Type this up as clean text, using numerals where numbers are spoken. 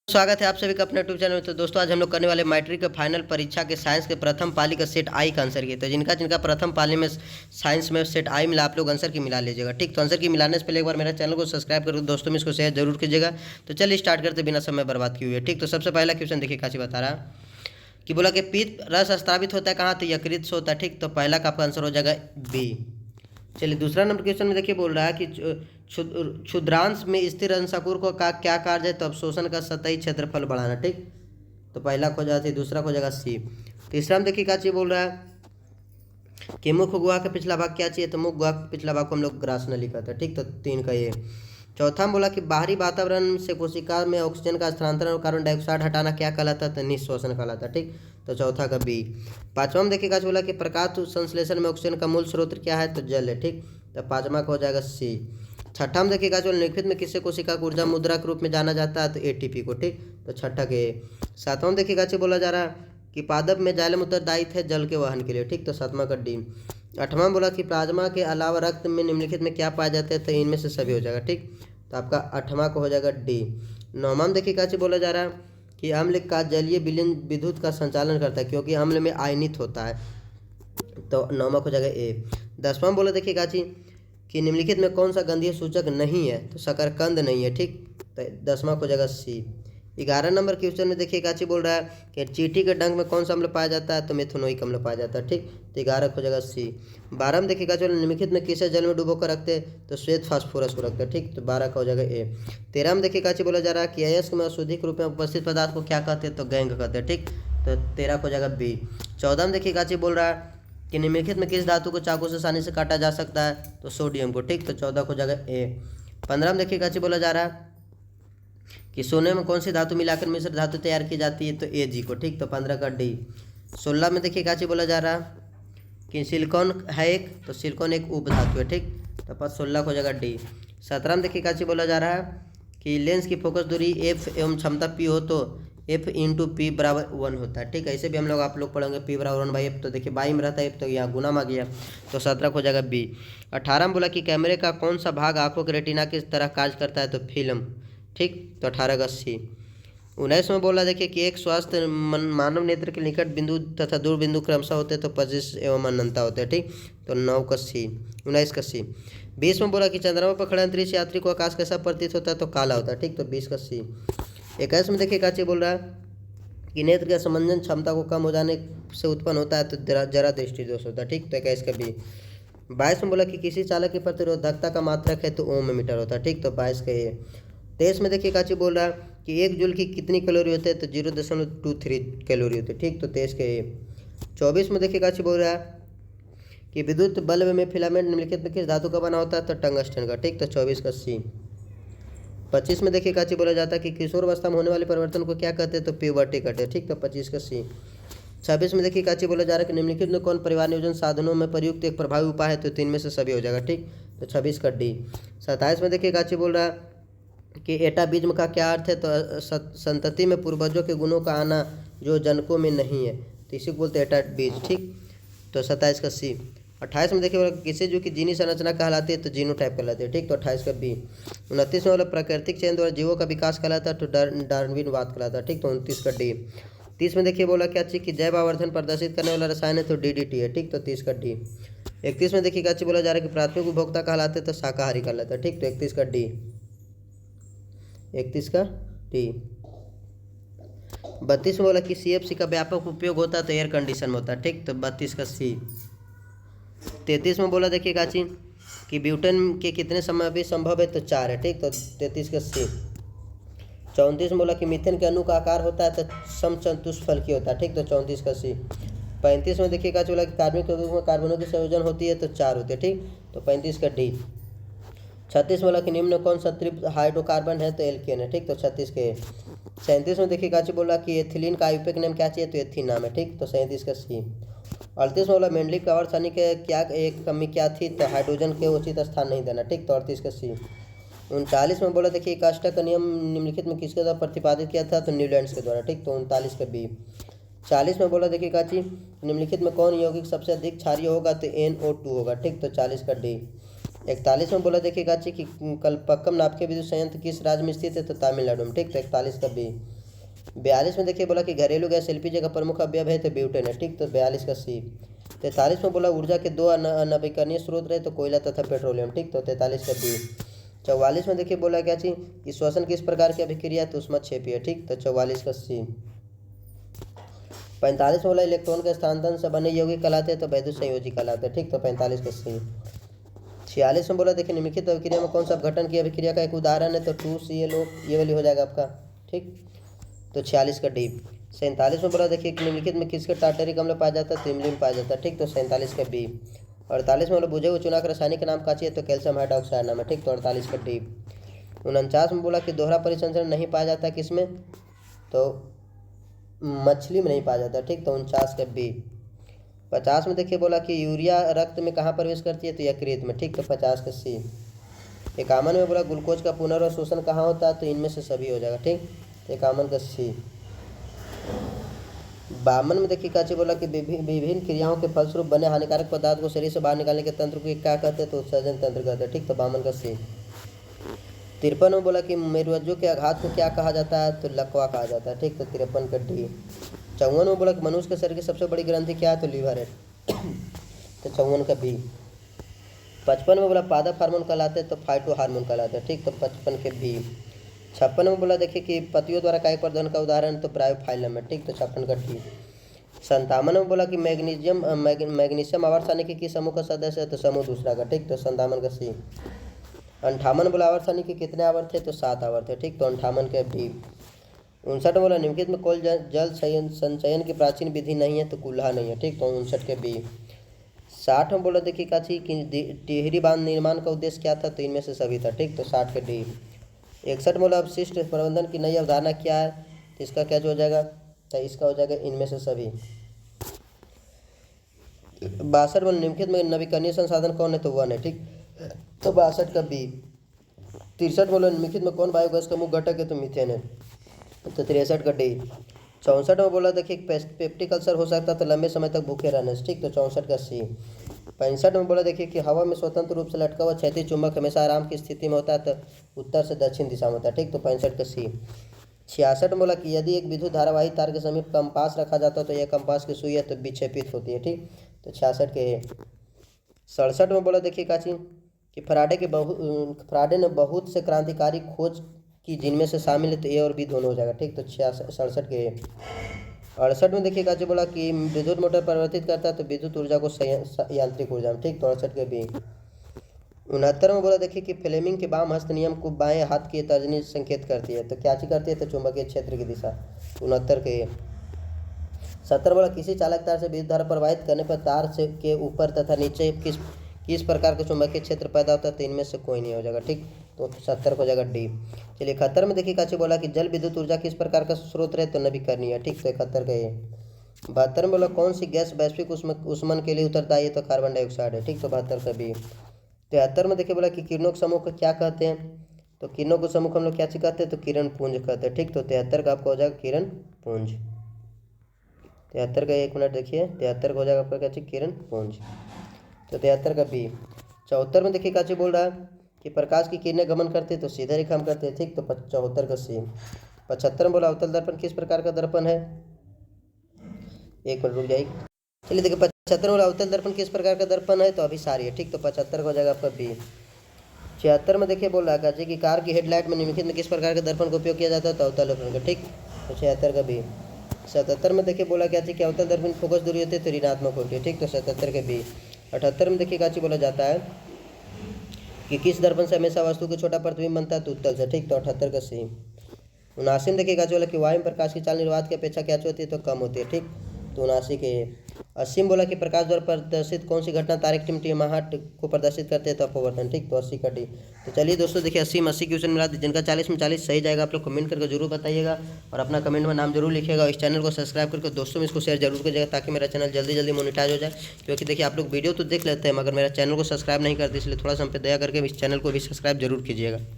स्वागत है आप सभी का अपने यूट्यूब चैनल में। तो दोस्तों आज हम लोग करने वाले मैट्रिक के फाइनल परीक्षा के साइंस के प्रथम पाली का सेट आई का आंसर किया। तो जिनका जिनका प्रथम पाली में साइंस में सेट आई मिला आप लोग आंसर की मिला लीजिएगा। ठीक, तो आंसर की मिलाने से पहले एक बार मेरा चैनल को सब्सक्राइब करके दोस्तों में इसको शेयर जरूर कीजिएगा। तो चलिए स्टार्ट करते बिना समय बर्बाद किए हुए। ठीक, तो सबसे पहला क्वेश्चन देखिए काची बता रहा कि बोला कि पित्त रस स्त्रावित होता है कहाँ, तो यकृत से होता है। ठीक, तो पहला का आपका आंसर हो जाएगा बी। चलिए दूसरा नंबर क्वेश्चन में देखिए बोल रहा है कि क्षुद्रांश में स्थिर अंशाकुर को का क्या कार्य है, तो अवशोषण का सतही क्षेत्रफल बढ़ाना। ठीक, तो पहला खो जाती है, दूसरा खो जाएगा सी। तीसरा में देखिए क्या चीज बोल रहा है कि मुख गुहा का पिछला भाग क्या चाहिए, तो मुख गुहा का पिछला भाग को हम लोग ग्रासनली कहते हैं। ठीक, तो तीन का ये। चौथा में बोला कि बाहरी वातावरण से कोशिका में ऑक्सीजन का स्थानांतरण और कार्बन डाइऑक्साइड हटाना क्या कहलाता है, तो निःश्वसन कहलाता है। ठीक, तो चौथा का बी। पांचवा में देखिएगा बोला कि प्रकाश संश्लेषण में ऑक्सीजन का मूल स्रोत क्या है, तो जल है। ठीक, तो पांचवा का हो जाएगा सी। छठा में देखिएगा जो निम्नलिखित में किससे कोशिका को ऊर्जा मुद्रा के रूप में जाना जाता है, तो एटीपी को। ठीक, तो छठा के। सातवां में देखिएगा बोला जा रहा है कि पादप में जाइलम उत्तरदायित्व है जल के वहन के लिए। ठीक, तो सातवां का डी। आठवां बोला कि प्लाज्मा के अलावा रक्त में निम्नलिखित में क्या पाया जाता है, तो इनमें से सभी हो जाएगा। ठीक, तो आपका आठवां को हो जाएगा डी। नौवां में देखिए क्या बोला जा रहा है कि अम्ल का जलीय विलयन विद्युत का संचालन करता है क्योंकि अम्ल में आयनित होता है, तो नौवां को हो जाएगा ए। 10वां बोला देखिए क्या कि निम्नलिखित में कौन सा गंधीय सूचक नहीं है, तो शकरकंद नहीं है। ठीक, तो 10वां को हो जाएगा सी। 11 नंबर क्वेश्चन में देखिए काची बोल रहा है कि चींटी के डंक में कौन सा अम्ल पाया जाता है, तो मेथनोइक अम्ल पाया जाता है। ठीक, तो 11 को हो जाएगा सी। 12 में देखिएगा चलो निम्नलिखित में किसे जल में डुबो कर रखते हैं, तो श्वेत फास्फोरस को रखते हैं। ठीक, तो 12 का हो जाएगा ए। 13 में देखिए काची बोला जा रहा है कि अयस्क में अशुद्धिक रूप में उपस्थित पदार्थ को क्या कहते हैं, तो गैंग कहते हैं। ठीक, तो 13 को हो जाएगा बी। 14 में देखिए काची बोल रहा है कि निम्नलिखित में किस धातु को चाकू से आसानी से काटा जा सकता है, तो सोडियम को। ठीक, तो 14 को हो जाएगा ए। 15 में देखिए काची बोला जा रहा है कि सोने में कौन सी धातु मिलाकर मिश्र धातु तैयार की जाती है, तो ए जी को। ठीक, तो 15 का डी। 16 में देखिए काची बोला जा रहा है कि सिलिकॉन है एक, तो सिलिकॉन एक उप धातु है। ठीक, तो 16 को हो जाएगा डी। 17 में देखिए काची बोला जा रहा है कि लेंस की फोकस दूरी एफ एवं क्षमता पी हो तो एफ इंटू पी बराबर 1 होता है। ठीक, ऐसे भी हम लोग आप लोग पढ़ेंगे पी बराबर 1/f, तो देखिए बाई में रहता है, तो यहाँ गुना में आ गया, तो 17 को हो जाएगा बी। 18 में बोला कि कैमरे का कौन सा भाग आंखों के रेटिना की तरह कार्य करता है, तो फिल्म। ठीक, तो 18 का सी। 19 में बोला देखिए कि एक स्वस्थ मानव नेत्र के निकट बिंदु तथा दूर बिंदु क्रमशः होते हैं, तो 25 एवं अनंता होते हैं। ठीक, तो 9 का सी। 19 का सी। 20 में बोला कि चंद्रमा पर खड़े अंतरिक्ष यात्री को आकाश कैसा प्रतीत होता है, तो काला होता है। ठीक, तो 20 का सी। 21 में देखिए काची बोल रहा है कि नेत्र के संबंधन क्षमता को कम हो जाने से उत्पन्न होता है, तो जरा दृष्टि दोष होता है। ठीक, तो 21 का बी। 22 में बोला कि किसी चालक की प्रतिरोधकता का मात्रक है, तो ओम में मीटर होता है। ठीक, तो 22 का ए। 23 में देखिए काची बोल रहा है कि 1 जूल की कितनी कैलोरी होते हैं, तो 0.23 कैलोरी होते हैं। ठीक, तो 23 का ए। 24 में देखिए काची बोल रहा है कि विद्युत बल्ब में फिलामेंट निम्नलिखित में किस धातु का बना होता है, तो टंगस्टन का। ठीक, तो 24 का सी। 25 में देखिए काची बोला जाता है कि किशोर अवस्था में होने वाले परिवर्तन को क्या कहते हैं, तो प्यूबर्टी कहते हैं। ठीक, तो 25 का सी। 26 में देखिए काची बोला जा रहा है कि निम्नलिखित में कौन परिवार नियोजन साधनों में प्रयुक्त एक प्रभावी उपाय है, तो 3 में से सभी हो जाएगा। ठीक, तो 26 का डी। 27 में देखिए काची बोल रहा है कि एटाबिज्म का क्या अर्थ है, तो संतति में पूर्वजों के गुणों का आना जो जनकों में नहीं है, तो इसी को बोलते हैं एटाबीज। ठीक, तो 27 का सी। 28 में देखिए किसी जो कि जीनी संरचना कहलाती है, तो जीनोटाइप कहलाती है। ठीक, तो 28 का बी। 29 में बोला प्राकृतिक चयन द्वारा जीवों का विकास कहलाता है, तो डार्विनवाद कहलाता है। ठीक, तो 29 का डी। 30 में देखिए बोला क्या चीज कि जैव आवर्धन प्रदर्शित करने वाला रसायन है, तो डीडीटी है। ठीक, तो 30 का डी। 31 में देखिए क्या चीज बोला जा रहा है कि प्राथमिक उपभोक्ता कहलाते हैं, तो शाकाहारी कहलाता है। ठीक, तो 31 का डी। 31 का डी। 32 में बोला कि सीएफसी का व्यापक उपयोग होता है, तो एयर कंडीशन में होता है। ठीक, तो 32 का सी। 33 में बोला देखिए काची कि ब्यूटेन के कितने समय भी संभव है, तो 4 है। ठीक, तो 33 का सी। 34 में बोला कि मीथेन के अणु का आकार होता है, तो समचतुष्फलकीय होता है। ठीक, तो 34 का सी। 35 में देखिए काची बोला कि कार्बनिक यौगिक में कार्बनों की संयोजन होती है, तो 4 होते हैं। ठीक, तो 35 का डी। 36 में बोला कि निम्न कौन सा त्रिप्त हाइड्रोकार्बन है, तो एल्केन है। ठीक, तो 36 के। 37 में देखिए काची बोला कि एथिलीन का आयुर्वेदिक नाम क्या चाहिए, तो एथीन नाम है। ठीक, तो 37 का सी। 38 में बोला मेंडलिक का आवर्तसारणी के क्या एक कमी क्या थी, तो हाइड्रोजन के उचित स्थान नहीं देना। ठीक, तो 38 का सी। 39 में बोला देखिए काष्ठा का नियम निम्नलिखित में किसके द्वारा प्रतिपादित किया था, तो न्यूलैंड्स के द्वारा। ठीक, तो 39 का बी। 40 में बोला देखिए काची निम्नलिखित में कौन यौगिक सबसे अधिक क्षारीय होगा, तो NO2 होगा। ठीक, तो 40 का डी। 41 में बोला देखिए गाची कि कलपक्कम नाभिकीय विद्युत संयंत्र किस राज्य में स्थित है, तो तमिलनाडु में। ठीक, तो 41 का बी। 42 में देखिए बोला कि घरेलू गैस एलपीजी का प्रमुख अवयव है, तो ब्यूटेन है। ठीक, तो 42 का सी। 43 में बोला ऊर्जा के दो नवीकरणीय स्रोत रहे, तो कोयला तथा पेट्रोलियम। ठीक, तो 43 का बी। 44 में देखिए बोला क्या चीज कि श्वसन किस प्रकार की अभिक्रिया है, तो ऊष्मक्षेपी है। ठीक, तो 44 का सी। 45 में बोला इलेक्ट्रॉन के स्थानांतरण से बने यौगिक कहलाते हैं, तो वैद्युत संयोजी कहलाते हैं। ठीक, तो 45 का सी। 46 में बोला देखिए निम्नलिखित अभिक्रिया में कौन सा अपघटन की अभिक्रिया का एक उदाहरण है, तो 2ClO, ये वाली हो जाएगा आपका। ठीक, तो 46 का डी। 47 में बोला देखिए निम्नलिखित में किसके टार्टरिक अम्ल पाया जाता है, तो इमली में पाया जाता है। ठीक, तो 47 का बी। 48 में बोला बुझे हुए चुना का रासायनिक नाम का चाहिए, तो कैल्शियम हाइड्रोक्साइड नाम है। ठीक, तो 48 का डी। 49 में बोला कि दोहरा परिसंचरण नहीं पाया जाता किसमें, तो मछली में नहीं पाया जाता। ठीक, तो 49 का बी। 50 में देखिए बोला कि यूरिया रक्त में कहाँ प्रवेश करती है, तो यकृत में। ठीक, तो 50 का सी। 51 में बोला ग्लूकोज का पुनर्वशोषण कहाँ होता है, तो इनमें से सभी हो जाएगा। ठीक, तो 51 का सी। 52 में देखिए काची बोला कि विभिन्न क्रियाओं के फलस्वरूप बने हानिकारक पदार्थ को शरीर से बाहर निकालने के तंत्र को क्या कहते हैं, तो उत्सर्जन तंत्र कहते हैं। ठीक, तो 52 का सी। 53 में बोला कि मेरुरज्जु के आघात को क्या कहा जाता है, तो लकवा कहा जाता है। ठीक, तो 53 का डी। 54 में बोला कि मनुष्य के शरीर की सबसे बड़ी ग्रंथि क्या है, तो लीवर है। तो 54 का बी। 55 में बोला पादप हार्मोन कहलाते हैं, तो फाइटो हार्मोन कहलाते हैं। ठीक, तो 55 के बी। 56 में बोला देखिए कि पतियों द्वारा कायिक प्रदर्शन का उदाहरण, तो ब्रायोफाइलम है। ठीक, तो 56 का डी। 57 में बोला कि मैग्नीशियम आवर्त सारणी के समूह का सदस्य है, तो समूह दूसरा का। ठीक, तो 57 का सी। 58 बोला आवर्त सारणी के कितने आवर्त है, तो 7 आवर्त है। ठीक, तो 58 के डी। 59 बोला निम्नलिखित में कोई जल संचयन की प्राचीन विधि नहीं है, तो कुल्हा नहीं है। ठीक, तो 59 के बी। 60 में बोला देखिए काची कि टिहरी बांध निर्माण का उद्देश्य क्या था, तो इनमें से सभी था। ठीक, तो 60 के डी। 61 बोला अपशिष्ट प्रबंधन की नई अवधारणा क्या है, तो इसका क्या जो हो जाएगा, तो इसका हो जाएगा इनमें से सभी। 62 बोला निम्नलिखित में नवीकरणीय संसाधन कौन है, तो वन है। ठीक, तो 62 का बी। 63 बोला निम्नलिखित में कौन बायोगैस का मुख्य घटक है, तो मीथेन है। तो 63 का डी। 64 में बोला देखिए पेप्टिक अल्सर हो सकता है, तो लंबे समय तक भूखे रहने से। ठीक, तो 64 का सी। 65 में बोला देखिए कि हवा में स्वतंत्र रूप से लटका हुआ क्षैतिज चुंबक हमेशा आराम की स्थिति में होता है, तो उत्तर से दक्षिण दिशा में होता है। ठीक, तो 65 का सी। 66 में बोला कि यदि एक विद्युत धारावाही तार के समीप कंपास रखा जाता है, तो यह कंपास की सुई है, तो विक्षेपित होती है। ठीक, तो 66 के। 67 में बोला देखिए काची कि फ्राडे ने बहुत से क्रांतिकारी खोज की, जिनमें से शामिल है, तो ए और बी दोनों हो जाएगा। ठीक, तो 67 के। 68 में देखिए काची बोला कि विद्युत मोटर परिवर्तित करता है, तो विद्युत ऊर्जा को यांत्रिक ऊर्जा में। ठीक, तो 68 के बी। 69 में बोला देखिए कि फ्लेमिंग के वाम हस्त नियम को बाएं हाथ की तर्जनी संकेत करती है, तो क्या चीज करती है, तो चुंबकीय क्षेत्र की दिशा। 69 के। 70 बोला किसी चालक तार से विद्युत धारा प्रवाहित करने पर तार से के ऊपर तथा नीचे किस प्रकार का चुंबकीय क्षेत्र पैदा होता है, तो इनमें से कोई नहीं हो जाएगा। ठीक, तो 70 हो जाएगा डी। चलिए 71 में देखिए काची बोला कि जल विद्युत ऊर्जा किस प्रकार का स्रोत रहे, तो नवीकरणीय है। ठीक, तो 71 का ये। 72 में बोला कौन सी गैस वैश्विक उष्मन के लिए उत्तरदायी है, तो कार्बन डाइऑक्साइड है। ठीक, तो 72 का बी। 73 में देखिए बोला कि किरणों के समूह को क्या कहते हैं, तो किरणों के समूह को हम लोग क्या चीज कहते हैं, तो किरण पुंज कहते हैं। ठीक, तो 73 का आपका हो जाएगा किरण पुंज। 73 का 1 मिनट देखिए, 73 का हो जाएगा आपका क्या चीज, किरण पुंज। तो 73 का बी। 74 में देखिए काची बोल रहा है कि प्रकाश की किरणें गमन करती है, तो सीधा रेखा हम करते हैं। ठीक, तो 74 का सी। 75 में बोला अवतल दर्पण किस प्रकार का दर्पण है, 1 मिनट रुक जाइए। चलिए देखिए 75 में बोला अवतल दर्पण किस प्रकार का दर्पण है, तो अभिसारी है। ठीक, तो 75 का हो जाएगा आपका बी। 76 में देखिए बोल रहा है कि कार की हेडलाइट में निम्नलिखित में किस प्रकार के दर्पण का उपयोग किया जाता है, तो अवतल दर्पण का। ठीक, तो 76 का बी। 77 में देखिए बोला क्या कि अवतल दर्पण फोकस दूरी होती है, तो ऋणात्मक होती है। ठीक, तो 77 के बी। 78 में देखिए काची बोला जाता है कि किस दर्पण से हमेशा वस्तु का छोटा प्रतिबिंब बनता है, तो उत्तल से। ठीक, तो 78 का सी। 79 में देखिए काची बोला कि वायु में प्रकाश की चाल निर्वात की अपेक्षा क्या होती है, तो कम होती है। ठीक, तो 79 के। 80 में बोला कि प्रकाश द्वारा प्रदर्शित कौन सी घटना तारे की टिमटिमाहट को प्रदर्शित करते हैं, तो अपवर्तन। ठीक, तो 80 का डी। तो चलिए दोस्तों देखिए 80 में 80 क्वेश्चन मिला, जिनका 40 में 40 सही जाएगा, आप लोग कमेंट करके जरूर बताइएगा और अपना कमेंट में नाम जरूर लिखिएगा। और इस चैनल को सब्सक्राइब करके दोस्तों में इसको शेयर जरूर कीजिएगा, ताकि मेरा चैनल जल्दी मोनेटाइज हो जाए। क्योंकि देखिए आप लोग वीडियो तो देख लेते हैं, मगर मेरा चैनल को सब्सक्राइब नहीं करते, इसलिए थोड़ा सा हम पे दया करके इस चैनल को भी सब्सक्राइब जरूर कीजिएगा।